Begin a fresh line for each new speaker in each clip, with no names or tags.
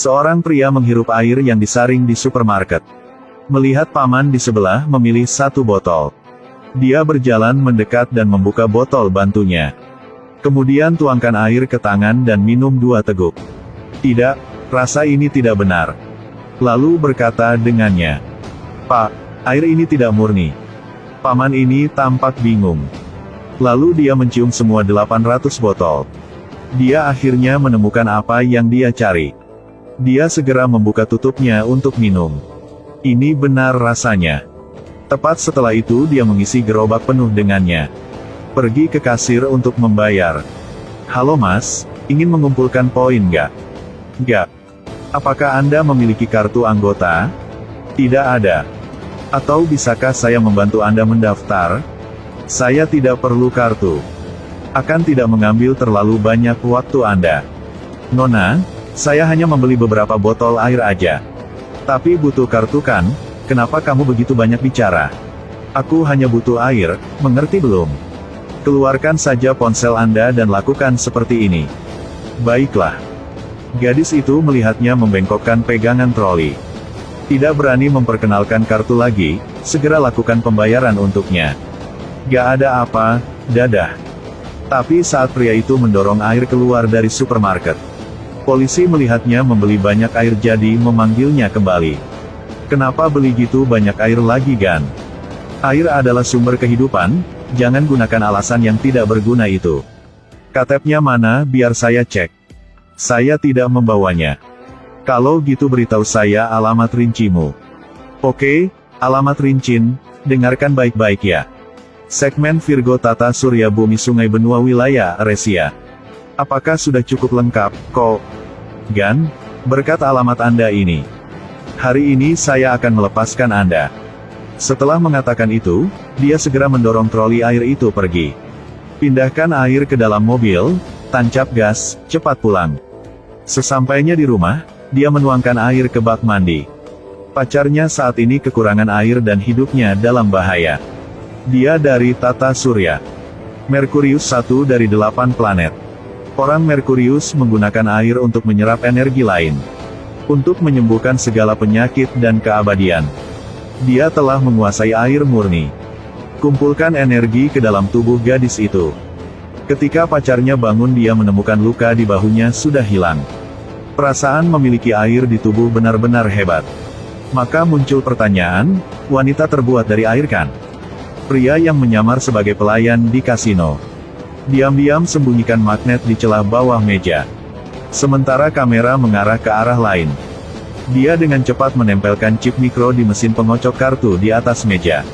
Seorang pria menghirup air yang disaring di supermarket. Melihat paman di sebelah memilih satu botol. Dia berjalan mendekat dan membuka botol bantunya. Kemudian tuangkan air ke tangan dan minum 2 teguk. Tidak, rasa ini tidak benar. Lalu berkata dengannya, "Pak, air ini tidak murni." Paman ini tampak bingung. Lalu dia mencium semua 800 botol. Dia akhirnya menemukan apa yang dia cari. Dia segera membuka tutupnya untuk minum. Ini benar rasanya. Tepat setelah itu dia mengisi gerobak penuh dengannya. Pergi ke kasir untuk membayar. "Halo mas, ingin mengumpulkan poin nggak?" "Nggak." "Apakah Anda memiliki kartu anggota?" "Tidak ada." "Atau bisakah saya membantu Anda mendaftar?" "Saya tidak perlu kartu. Akan tidak mengambil terlalu banyak waktu Anda." "Nona, saya hanya membeli beberapa botol air aja." "Tapi butuh kartu kan? Kenapa kamu begitu banyak bicara?" "Aku hanya butuh air, mengerti belum? Keluarkan saja ponsel Anda dan lakukan seperti ini." "Baiklah." Gadis itu melihatnya membengkokkan pegangan troli. Tidak berani memperkenalkan kartu lagi, segera lakukan pembayaran untuknya. "Gak ada apa, dadah." Tapi saat pria itu mendorong air keluar dari supermarket, polisi melihatnya membeli banyak air jadi memanggilnya kembali. "Kenapa beli gitu banyak air lagi Gan? Air adalah sumber kehidupan, jangan gunakan alasan yang tidak berguna itu." "KTP-nya mana biar saya cek?" "Saya tidak membawanya." "Kalau gitu beritahu saya alamat rincimu." "Oke, alamat rincin, dengarkan baik-baik ya. Segmen Virgo Tata Surya Bumi Sungai Benua Wilayah Resia." "Apakah sudah cukup lengkap, kok? Gan, berkat alamat Anda ini. Hari ini saya akan melepaskan Anda." Setelah mengatakan itu, dia segera mendorong troli air itu pergi. "Pindahkan air ke dalam mobil, tancap gas, cepat pulang." Sesampainya di rumah, dia menuangkan air ke bak mandi. Pacarnya saat ini kekurangan air dan hidupnya dalam bahaya. Dia dari Tata Surya. Merkurius 1 dari 8 planet. Orang Merkurius menggunakan air untuk menyerap energi lain. Untuk menyembuhkan segala penyakit dan keabadian. Dia telah menguasai air murni. Kumpulkan energi ke dalam tubuh gadis itu. Ketika pacarnya bangun dia menemukan luka di bahunya sudah hilang. Perasaan memiliki air di tubuh benar-benar hebat. Maka muncul pertanyaan, wanita terbuat dari air kan? Pria yang menyamar sebagai pelayan di kasino. Diam-diam sembunyikan magnet di celah bawah meja. Sementara kamera mengarah ke arah lain. Dia dengan cepat menempelkan chip mikro di mesin pengocok kartu di atas meja.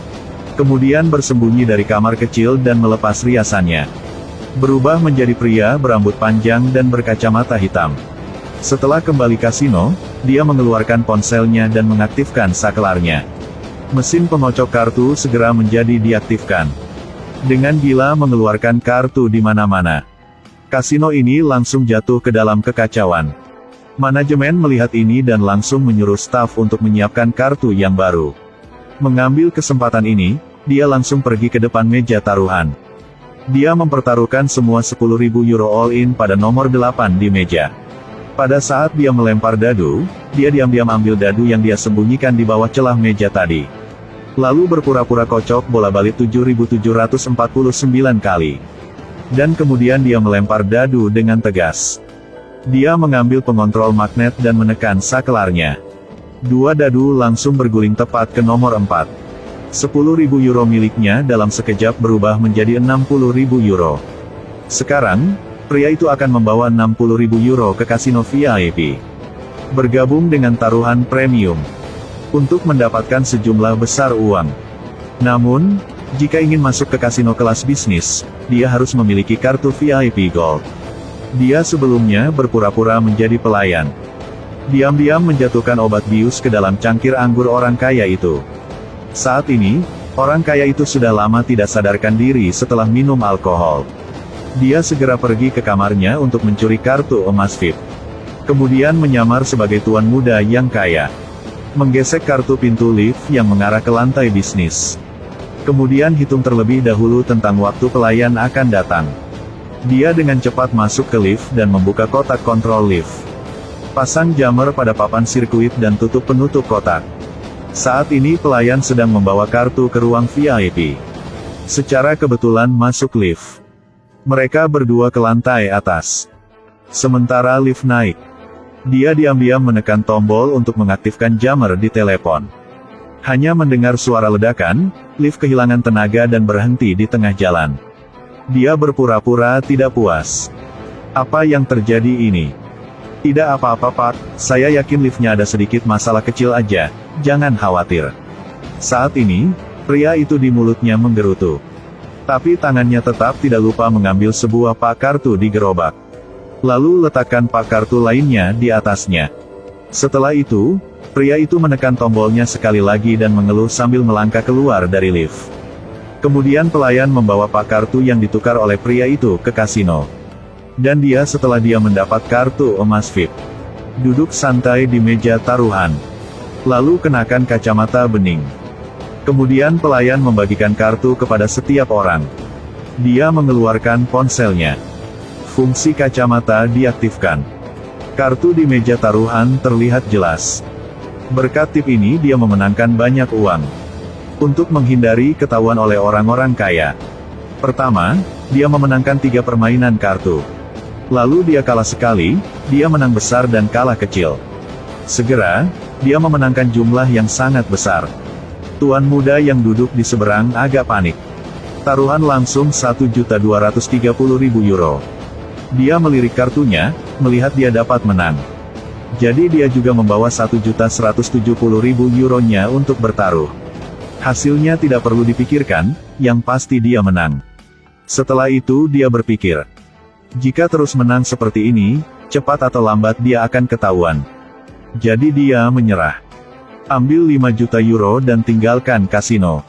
Kemudian bersembunyi dari kamar kecil dan melepas riasannya. Berubah menjadi pria berambut panjang dan berkacamata hitam. Setelah kembali kasino, dia mengeluarkan ponselnya dan mengaktifkan saklarnya. Mesin pengocok kartu segera menjadi diaktifkan. Dengan gila mengeluarkan kartu di mana-mana. Kasino ini langsung jatuh ke dalam kekacauan. Manajemen melihat ini dan langsung menyuruh staf untuk menyiapkan kartu yang baru. Mengambil kesempatan ini, dia langsung pergi ke depan meja taruhan. Dia mempertaruhkan semua 10.000 euro all-in pada nomor 8 di meja. Pada saat dia melempar dadu, dia diam-diam ambil dadu yang dia sembunyikan di bawah celah meja tadi. Lalu berpura-pura kocok bola balik 7.749 kali. Dan kemudian dia melempar dadu dengan tegas. Dia mengambil pengontrol magnet dan menekan saklarnya. 2 dadu langsung berguling tepat ke nomor 4. 10.000 euro miliknya dalam sekejap berubah menjadi 60.000 euro. Sekarang, pria itu akan membawa 60.000 euro ke kasino VIP. Bergabung dengan taruhan premium. Untuk mendapatkan sejumlah besar uang. Namun, jika ingin masuk ke kasino kelas bisnis, dia harus memiliki kartu VIP Gold. Dia sebelumnya berpura-pura menjadi pelayan. Diam-diam menjatuhkan obat bius ke dalam cangkir anggur orang kaya itu. Saat ini, orang kaya itu sudah lama tidak sadarkan diri setelah minum alkohol. Dia segera pergi ke kamarnya untuk mencuri kartu emas VIP. Kemudian menyamar sebagai tuan muda yang kaya. Menggesek kartu pintu lift yang mengarah ke lantai bisnis. Kemudian hitung terlebih dahulu tentang waktu pelayan akan datang. Dia dengan cepat masuk ke lift dan membuka kotak kontrol lift. Pasang jammer pada papan sirkuit dan tutup penutup kotak. Saat ini pelayan sedang membawa kartu ke ruang VIP. Secara kebetulan masuk lift. Mereka berdua ke lantai atas. Sementara lift naik. Dia diam-diam menekan tombol untuk mengaktifkan jammer di telepon. Hanya mendengar suara ledakan, lift kehilangan tenaga dan berhenti di tengah jalan. Dia berpura-pura tidak puas. Apa yang terjadi ini? Tidak apa-apa Pak, saya yakin liftnya ada sedikit masalah kecil aja, jangan khawatir. Saat ini, pria itu di mulutnya menggerutu. Tapi tangannya tetap tidak lupa mengambil sebuah pak kartu di gerobak. Lalu letakkan pak kartu lainnya di atasnya. Setelah itu, pria itu menekan tombolnya sekali lagi dan mengeluh sambil melangkah keluar dari lift. Kemudian pelayan membawa pak kartu yang ditukar oleh pria itu ke kasino. Dan setelah dia mendapat kartu emas VIP. Duduk santai di meja taruhan. Lalu kenakan kacamata bening. Kemudian pelayan membagikan kartu kepada setiap orang. Dia mengeluarkan ponselnya. Fungsi kacamata diaktifkan. Kartu di meja taruhan terlihat jelas. Berkat tip ini dia memenangkan banyak uang. Untuk menghindari ketahuan oleh orang-orang kaya. Pertama, dia memenangkan 3 permainan kartu. Lalu dia kalah sekali, dia menang besar dan kalah kecil. Segera, dia memenangkan jumlah yang sangat besar. Tuan muda yang duduk di seberang agak panik. Taruhan langsung 1.230.000 euro. Dia melirik kartunya, melihat dia dapat menang. Jadi dia juga membawa 1.170.000 euronya untuk bertaruh. Hasilnya tidak perlu dipikirkan, yang pasti dia menang. Setelah itu dia berpikir. Jika terus menang seperti ini, cepat atau lambat dia akan ketahuan. Jadi dia menyerah. Ambil 5 juta euro dan tinggalkan kasino.